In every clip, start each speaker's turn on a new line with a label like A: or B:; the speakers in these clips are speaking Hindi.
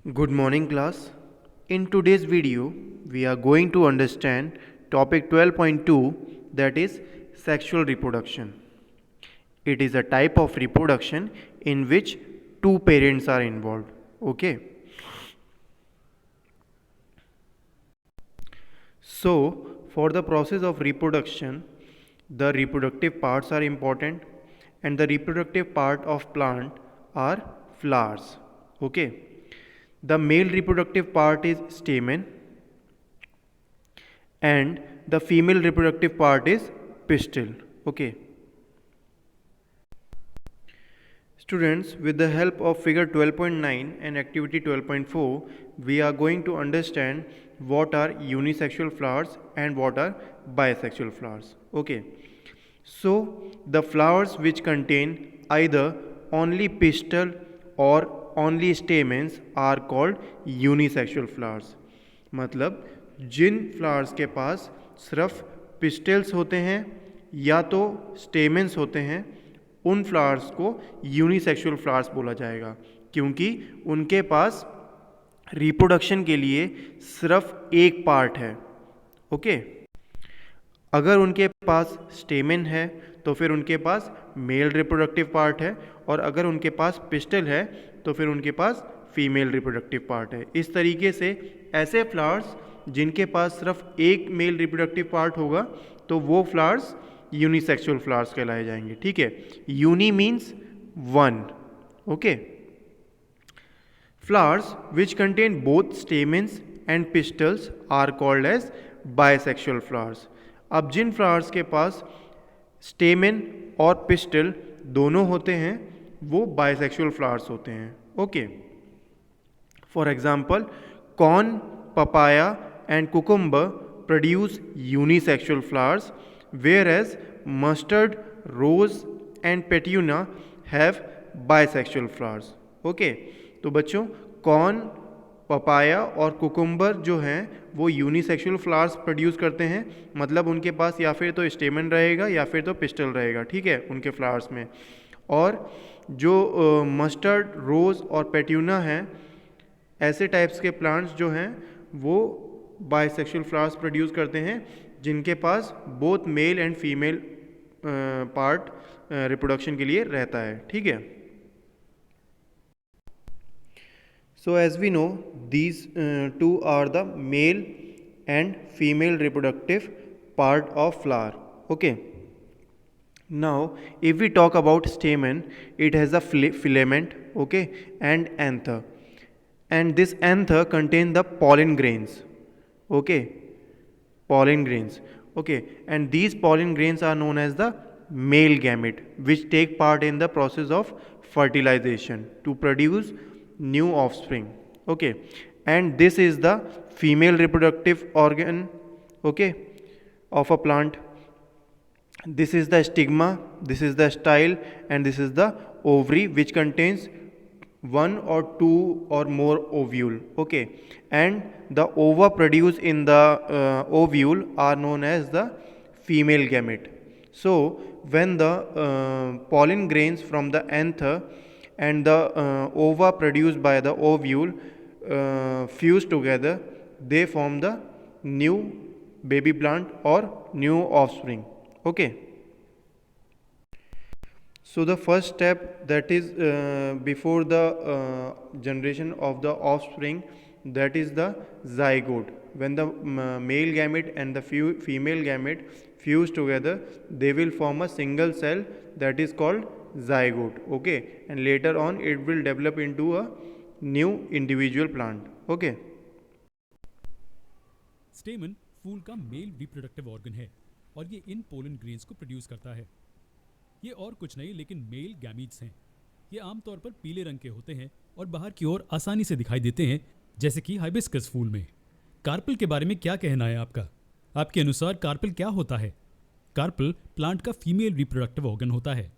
A: Good morning, class. In today's video, we are going to understand topic 12.2, that is sexual reproduction. It is a type of reproduction in which two parents are involved. Okay. So, for the process of reproduction, the reproductive parts are important, and the reproductive part of plant are flowers. Okay. The male reproductive part is stamen and the female reproductive part is pistil. Okay. Students, with the help of figure 12.9 and activity 12.4, we are going to understand what are unisexual flowers and what are bisexual flowers. Okay. So, the flowers which contain either only pistil or only stamens are called unisexual flowers. मतलब जिन फ्लावर्स के पास सिर्फ पिस्टल्स होते हैं या तो स्टेमेंस होते हैं, उन फ्लावर्स को यूनिसेक्सुअल फ्लावर्स बोला जाएगा, क्योंकि उनके पास रिप्रोडक्शन के लिए सिर्फ एक पार्ट है. ओके. अगर उनके पास स्टेमेन है तो फिर उनके पास मेल रिप्रोडक्टिव पार्ट है, और अगर उनके पास पिस्टल है तो फिर उनके पास फीमेल रिप्रोडक्टिव पार्ट है. इस तरीके से ऐसे फ्लावर्स जिनके पास सिर्फ एक मेल रिप्रोडक्टिव पार्ट होगा तो वो फ्लावर्स यूनिसेक्सुअल फ्लावर्स कहलाए जाएंगे. ठीक है. Uni means one. Okay. Flowers which contain both stamens and pistils are called as bisexual flowers. अब जिन फ्लावर्स के पास स्टेमेन और पिस्टल दोनों होते हैं वो बायसेक्सुअल फ्लावर्स होते हैं. Okay. For example, corn, papaya and cucumber produce unisexual flowers, whereas mustard, rose and petunia have bisexual flowers. Okay. तो बच्चों, कॉर्न, पपाया और कुकुम्बर जो हैं वो यूनिसेक्सुअल फ्लावर्स प्रोड्यूस करते हैं. मतलब उनके पास या फिर तो स्टेमन रहेगा या फिर तो पिस्टल रहेगा. ठीक है, उनके फ्लावर्स में. और जो मस्टर्ड, रोज़ और पेट्यूना हैं, ऐसे टाइप्स के प्लांट्स जो हैं वो बायसेक्सुअल फ्लावर्स प्रोड्यूस करते हैं जिनके पास both male and female part reproduction के लिए रहता है. ठीक है. So as we know, these two are the male and female reproductive part of flower. Okay. Now if we talk about stamen, it has a filament, okay, and anther. And this anther contain the pollen grains. Okay. Pollen grains. Okay. And these pollen grains are known as the male gamete, which take part in the process of fertilization to produce new offspring. Okay. And this is the female reproductive organ, okay, of a plant. This is the stigma, this is the style, and this is the ovary, which contains one or two or more ovule. Okay. And the ova produced in the ovule are known as the female gamete. So when the pollen grains from the anther and the ova produced by the ovule fuse together, they form the new baby plant or new offspring. Okay. So the first step, that is before the generation of the offspring, that is the zygote. When the male gamete and the female gamete fuse together, they will form a single cell that is called zygote. Okay. And later on it will develop into a new individual plant. Okay.
B: Stamen फूल का मेल रिप्रोडक्टिव ऑर्गन है और ये इन पोलन ग्रेन्स को प्रोड्यूस करता है. ये और कुछ नहीं लेकिन मेल गैमीट्स हैं. ये आमतौर पर पीले रंग के होते हैं और बाहर की ओर आसानी से दिखाई देते हैं, जैसे कि हाइबिस्कस फूल में. कार्पल के बारे में क्या कहना है आपका? आपके अनुसार कार्पल क्या होता है? कार्पल प्लांट का फीमेल रिप्रोडक्टिव ऑर्गन होता है.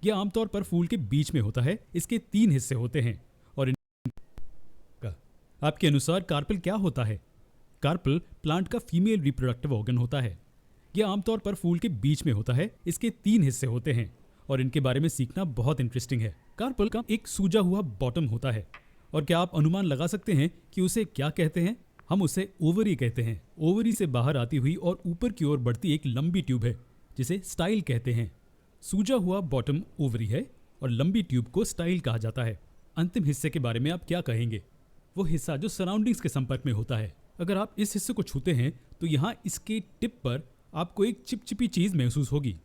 B: यह आमतौर पर फूल के बीच में होता है. इसके 3 हिस्से होते हैं और आपके अनुसार कार्पल क्या होता है? कार्पल प्लांट का फीमेल रिप्रोडक्टिव ऑर्गन होता है. यह आमतौर पर फूल के बीच में होता है. इसके 3 हिस्से होते हैं और इनके बारे में सीखना बहुत इंटरेस्टिंग है. कार्पल का एक सूजा हुआ बॉटम होता है और क्या आप अनुमान लगा सकते हैं कि उसे क्या कहते हैं? हम उसे ओवरी कहते हैं। ओवरी से बाहर आती हुई और ऊपर की ओर बढ़ती एक लंबी ट्यूब है जिसे स्टाइल कहते हैं। सूजा हुआ बॉटम ओवरी है और लंबी ट्यूब को स्टाइल कहा जाता है। अंतिम हिस्से के बारे में आप क्या कहेंगे? वो हिस्सा जो सराउंडिंग्स के संपर्क में होता है। अगर आप इस हिस्से को छूते हैं तो यहाँ इसके टिप पर आपको एक चिपचिपी चीज महसूस होगी।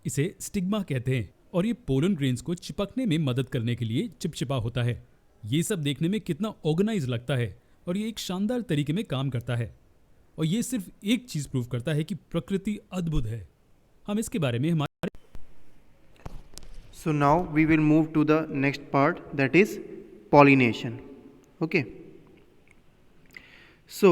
B: इसे स्टिग्मा कहते हैं और ये पोलन ग्रेन्स को चिपकने में मदद करने के लिए चिपचिपा होता है। ये सब देखने में कितना ऑर्गेनाइज लगता है और ये एक शानदार तरीके में काम करता है। और ये सिर्फ एक चीज प्रूव करता है कि प्रकृति अद्भुत है। हम इसके बारे में हमारे
A: So now we will move to the next part, that is pollination. Okay. So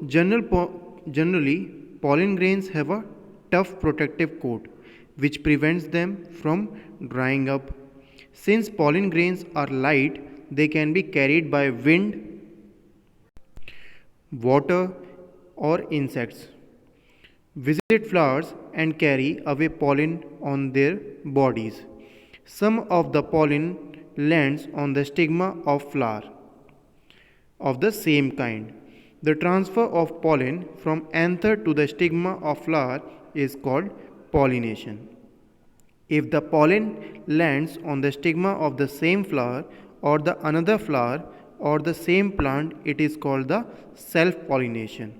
A: generally pollen grains have a tough protective coat which prevents them from drying up. Since pollen grains are light, they can be carried by wind, water or insects. Visit flowers and carry away pollen on their bodies. Some of the pollen lands on the stigma of flower of the same kind. The transfer of pollen from anther to the stigma of flower is called pollination. If the pollen lands on the stigma of the same flower or the another flower or the same plant, it is called the self-pollination.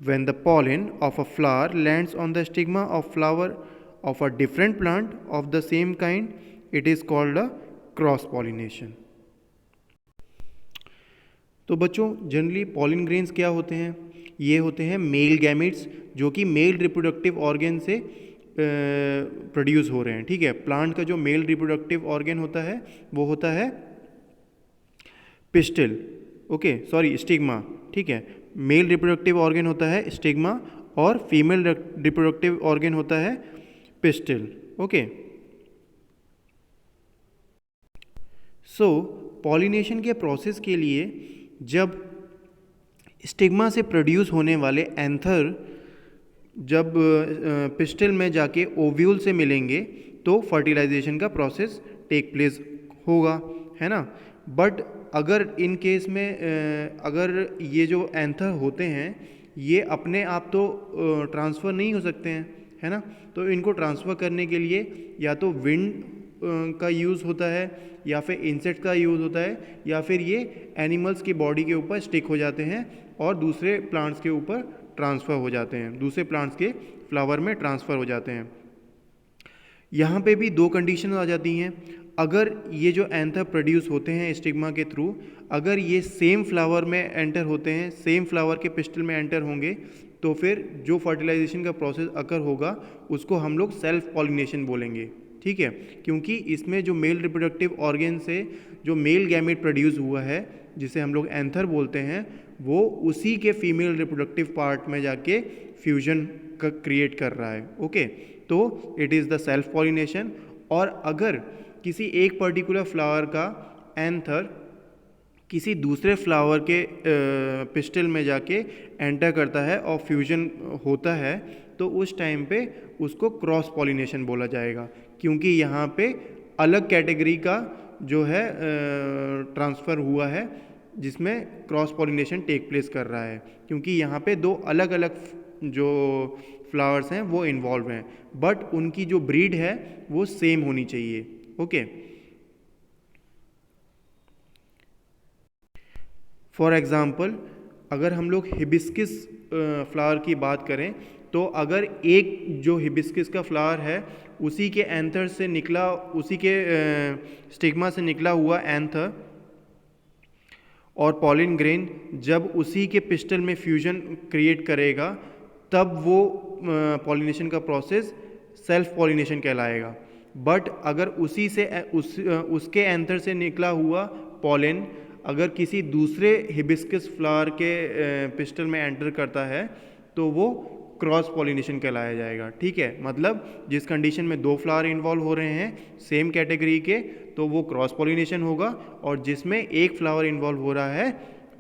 A: When the pollen of a flower lands on the stigma of flower of a different plant of the same kind, it is called a cross pollination. तो बच्चों जनरली पॉलिन ग्रेन्स क्या होते हैं? ये होते हैं मेल गैमेट्स जो कि मेल रिप्रोडक्टिव ऑर्गन से प्रोड्यूस हो रहे हैं। ठीक है, प्लांट का जो मेल रिप्रोडक्टिव ऑर्गन होता है वो होता है पिस्टिल, ओके सॉरी स्टिग्मा। ठीक है, मेल रिप्रोडक्टिव ऑर्गन होता है स्टिग्मा और फीमेल रिप्रोडक्टिव ऑर्गन होता है पिस्टिल। ओके, सो पॉलिनेशन के प्रोसेस के लिए जब स्टिग्मा से प्रोड्यूस होने वाले एंथर जब पिस्टिल में जाके ओव्यूल से मिलेंगे तो फर्टिलाइजेशन का प्रोसेस टेक प्लेस होगा, है ना। बट अगर इन केस में अगर ये जो एंथर होते हैं ये अपने आप तो ट्रांसफ़र नहीं हो सकते हैं, है ना। तो इनको ट्रांसफ़र करने के लिए या तो विंड का यूज़ होता है या फिर इंसेक्ट का यूज़ होता है या फिर ये एनिमल्स की बॉडी के ऊपर स्टिक हो जाते हैं और दूसरे प्लांट्स के ऊपर ट्रांसफ़र हो जाते हैं, दूसरे प्लांट्स के फ्लावर में ट्रांसफ़र हो जाते हैं। यहाँ पे भी दो कंडीशन आ जाती हैं। अगर ये जो एंथर प्रोड्यूस होते हैं स्टिग्मा के थ्रू, अगर ये सेम फ्लावर में एंटर होते हैं, सेम फ्लावर के पिस्टल में एंटर होंगे, तो फिर जो फर्टिलाइजेशन का प्रोसेस अकर होगा उसको हम लोग सेल्फ पॉलिनेशन बोलेंगे। ठीक है, क्योंकि इसमें जो मेल रिप्रोडक्टिव ऑर्गन से जो मेल गैमेट प्रोड्यूस हुआ है जिसे हम लोग एंथर बोलते हैं, वो उसी के फीमेल रिप्रोडक्टिव पार्ट में जाके फ्यूजन का क्रिएट कर रहा है। ओके, तो it is the self pollination. और अगर किसी एक पर्टिकुलर फ्लावर का एंथर किसी दूसरे फ्लावर के पिस्टल में जाके एंटर करता है और फ्यूजन होता है, तो उस टाइम पे उसको क्रॉस पॉलिनेशन बोला जाएगा, क्योंकि यहाँ पे अलग कैटेगरी का जो है ट्रांसफ़र हुआ है जिसमें क्रॉस पॉलिनेशन टेक प्लेस कर रहा है, क्योंकि यहाँ पे दो अलग अलग जो फ्लावर्स हैं वो इन्वॉल्व हैं, बट उनकी जो ब्रीड है वो सेम होनी चाहिए। ओके, फॉर एग्ज़ाम्पल अगर हम लोग हिबिस्किस फ्लावर की बात करें, तो अगर एक जो हिबिस्किस का फ्लावर है उसी के एंथर से निकला, उसी के स्टिग्मा से निकला हुआ एंथर और पॉलिन ग्रेन जब उसी के पिस्टल में फ्यूजन क्रिएट करेगा, तब वो पॉलिनेशन का प्रोसेस सेल्फ पॉलिनेशन कहलाएगा। बट अगर उसी से उसके एंथर से निकला हुआ पॉलिन अगर किसी दूसरे हिबिस्कस फ्लावर के पिस्टल में एंटर करता है तो वो क्रॉस पॉलिनेशन कहलाया जाएगा। ठीक है, मतलब जिस कंडीशन में दो फ्लावर इन्वॉल्व हो रहे हैं सेम कैटेगरी के, तो वो क्रॉस पॉलिनेशन होगा, और जिसमें एक फ्लावर इन्वॉल्व हो रहा है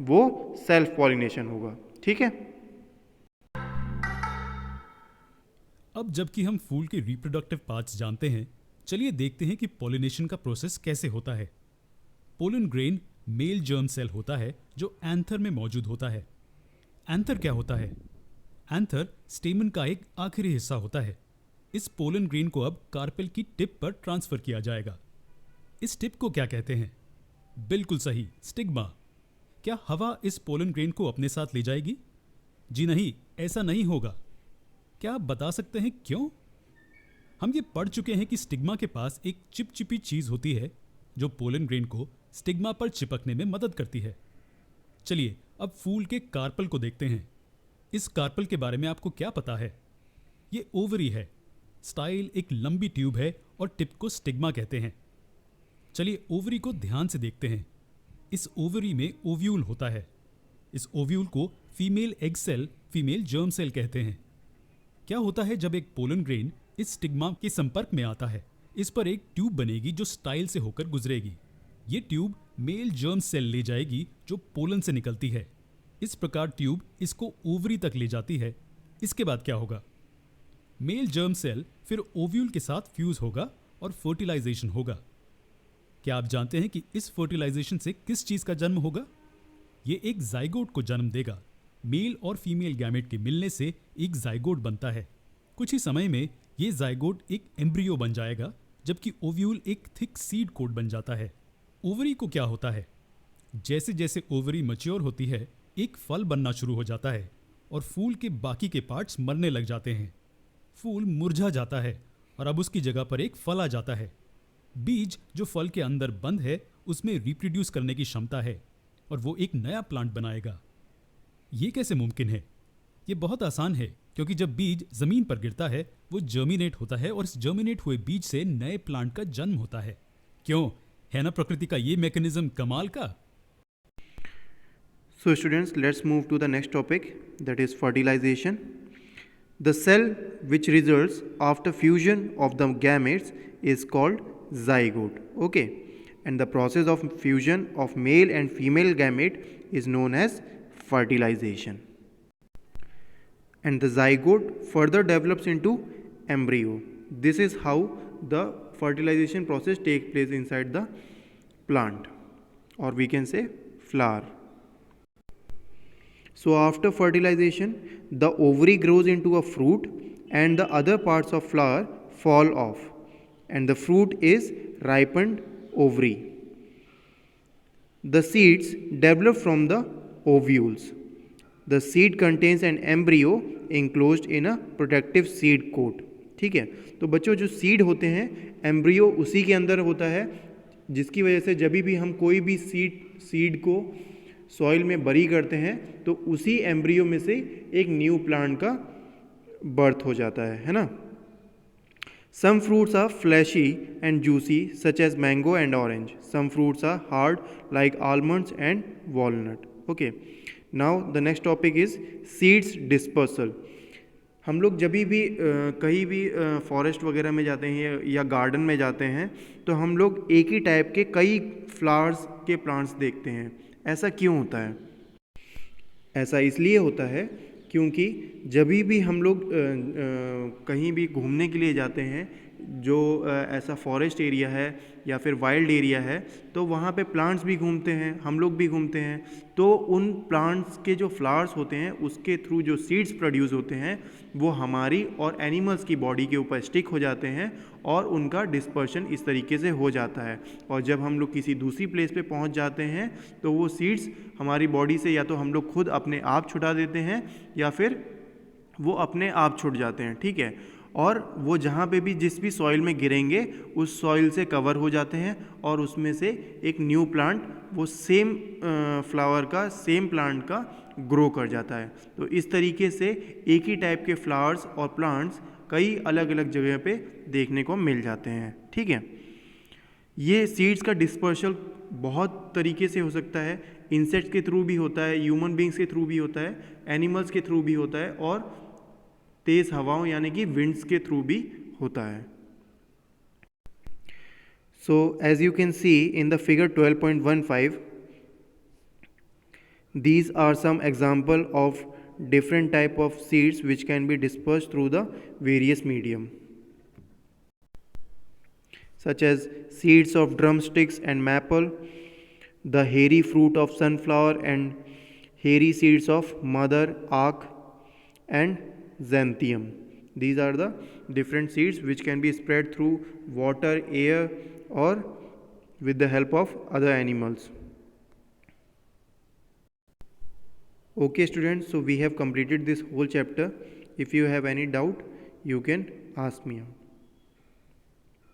A: वो सेल्फ पॉलिनेशन होगा। ठीक है,
B: अब जबकि हम फूल के रिप्रोडक्टिव पार्ट्स जानते हैं, चलिए देखते हैं कि पॉलिनेशन का प्रोसेस कैसे होता है। Pollen grain male germ cell होता है जो एंथर में मौजूद होता है। एंथर क्या होता है? एंथर स्टेमन का एक आखिरी हिस्सा होता है। इस पोलन ग्रेन को अब कार्पेल की टिप पर ट्रांसफर किया जाएगा। इस टिप को क्या कहते हैं? बिल्कुल सही, स्टिग्मा। क्या हवा इस पोलन ग्रेन को अपने साथ ले जाएगी? जी नहीं, ऐसा नहीं होगा। क्या आप बता सकते हैं क्यों? हम ये पढ़ चुके हैं कि स्टिग्मा के पास एक चिपचिपी चीज होती है जो पोलन ग्रेन को स्टिग्मा पर चिपकने में मदद करती है। चलिए अब फूल के कार्पल को देखते हैं। इस कार्पल के बारे में आपको क्या पता है? ये ओवरी है। स्टाइल एक लंबी ट्यूब है और टिप को स्टिग्मा कहते हैं। चलिए ओवरी को ध्यान से देखते हैं। इस ओवरी में ओव्यूल होता है। इस ओव्यूल को female egg cell, female germ cell कहते हैं। क्या होता है जब एक पोलन ग्रेन इस स्टिग्मा के संपर्क में आता है? इस पर एक ट्यूब बनेगी जो स्टाइल से होकर गुजरेगी। ये ट्यूब मेल जर्म सेल ले जाएगी जो पोलन से निकलती है। इस प्रकार ट्यूब इसको ओवरी तक ले जाती है। इसके बाद क्या होगा? मेल जर्म सेल फिर ओव्यूल के साथ फ्यूज होगा और फर्टिलाइजेशन होगा। क्या आप जानते हैं कि इस फर्टिलाइजेशन से किस चीज का जन्म होगा? ये एक जाइगोट को जन्म देगा। मेल और फीमेल गैमेट के मिलने से एक जाइगोट बनता है। कुछ ही समय में ये जाइगोट एक एम्ब्रियो बन जाएगा, जबकि ओव्यूल एक थिक सीड कोट बन जाता है। ओवरी को क्या होता है? जैसे जैसे ओवरी मैच्योर होती है, एक फल बनना शुरू हो जाता है और फूल के बाकी के पार्ट्स मरने लग जाते हैं। फूल मुरझा जाता है और अब उसकी जगह पर एक फल आ जाता है। बीज जो फल के अंदर बंद है, उसमें रिप्रोड्यूस करने की क्षमता है और वो एक नया प्लांट बनाएगा। ये कैसे मुमकिन है? ये बहुत आसान है, क्योंकि जब बीज जमीन पर गिरता है वो जर्मिनेट होता है और इस जर्मिनेट हुए बीज से नए प्लांट का जन्म होता है। क्यों है ना प्रकृति का ये मैकेनिज्म कमाल का?
A: So students, let's move to the next topic, that is fertilization. The cell which results after fusion of the gametes is called zygote. Okay, and the process of fusion of male and female gamete is known as fertilization. And the zygote further develops into embryo. This is how the fertilization process takes place inside the plant, or we can say flower. So after fertilization, the ovary grows into a fruit and the other parts of flower fall off and the fruit is ripened ovary. The seeds develop from the ovules. The seed contains an embryo enclosed in a protective seed coat. ठीक है, तो बच्चों जो सीड होते हैं, एम्ब्रियो उसी के अंदर होता है, जिसकी वजह से जब भी हम कोई भी सीड को सॉइल में बरी करते हैं तो उसी एम्ब्रियो में से एक न्यू प्लांट का बर्थ हो जाता है ना। Some fruits are fleshy and juicy such as mango and orange. Some fruits are hard like almonds and walnut. Okay. Now the next topic is seeds dispersal. हम लोग जब भी कहीं भी फॉरेस्ट वगैरह में जाते हैं या गार्डन में जाते हैं तो हम लोग एक ही टाइप के कई फ्लावर्स के प्लांट्स देखते हैं। ऐसा क्यों होता है? ऐसा इसलिए होता है क्योंकि जब भी हम लोग कहीं भी घूमने के लिए जाते हैं, जो ऐसा फॉरेस्ट एरिया है या फिर वाइल्ड एरिया है, तो वहाँ पे प्लांट्स भी घूमते हैं, हम लोग भी घूमते हैं। तो उन प्लांट्स के जो फ्लावर्स होते हैं उसके थ्रू जो सीड्स प्रोड्यूस होते हैं वो हमारी और एनिमल्स की बॉडी के ऊपर स्टिक हो जाते हैं और उनका डिस्पर्शन इस तरीके से हो जाता है। और जब हम लोग किसी दूसरी प्लेस पे पहुंच जाते हैं तो वो सीड्स हमारी बॉडी से या तो हम लोग खुद अपने आप छुटा देते हैं या फिर वो अपने आप छूट जाते हैं। ठीक है, और वो जहाँ पे भी जिस भी सॉइल में गिरेंगे उस सॉइल से कवर हो जाते हैं और उसमें से एक न्यू प्लांट वो सेम फ्लावर का, सेम प्लांट का ग्रो कर जाता है। तो इस तरीके से एक ही टाइप के फ्लावर्स और प्लांट्स कई अलग अलग जगह पे देखने को मिल जाते हैं। ठीक है, ये सीड्स का डिस्पर्सल बहुत तरीके से हो सकता है। इंसेक्ट्स के थ्रू भी होता है, ह्यूमन बींग्स के थ्रू भी होता है, एनिमल्स के थ्रू भी होता है और तेज़ हवाओं यानी कि विंड्स के थ्रू भी होता है। So as you can see in the figure 12.15, these are some example of different type of seeds which can be dispersed through the various medium, such as seeds of drumsticks and maple, the hairy fruit of sunflower, and hairy seeds of mother ack and xanthium. These are the different seeds which can be spread through water, air, or with the help of other animals. Okay students, so we have completed this whole chapter. If you have any doubt, you can ask me out.